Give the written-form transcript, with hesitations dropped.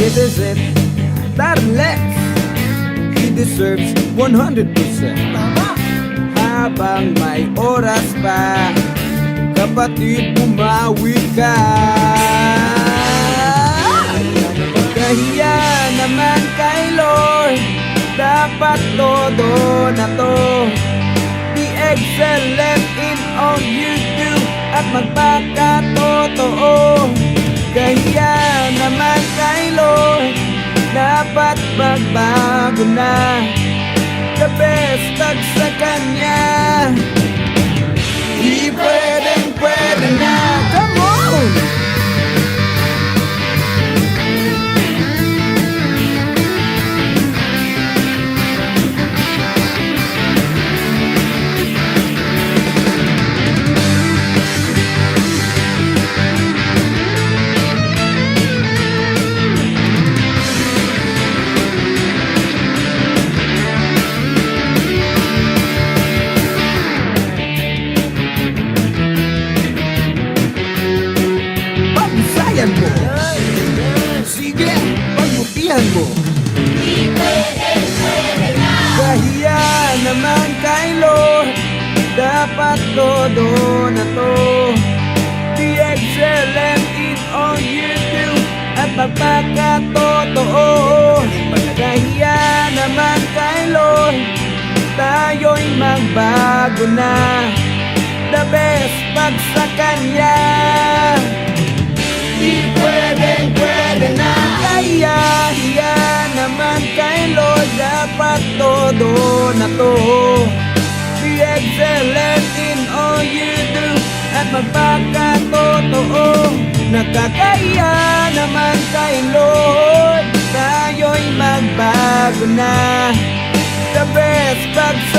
this is it. That Lex, he deserves 100%. Habang may oras pa, kapatid, bumawi ka. Kahiya naman kay Lord, dapat todo na to. Be excellent in all you do at magpakatotoo. Kahiya naman kay Lord, dapat magbago na. The best tag sa Kanya. Di pwedeng pwede na. Come on! Mo. Sige, pagbutihan mo. Di pwede, pwede na. Kahiya naman kay Lord, dapat todo na to. Be excellent in all you do at magpakatotoo. Kahiya naman kay Lord, tayo'y magbago na. The best pag sa Kanya. Di pwedeng pwede na. Kaya naman kay Lord, dapat todo na to. Be excellent in all you do at magpakatotoo. Nakakaya naman kay Lord, tayo'y magbago na. The best pag sa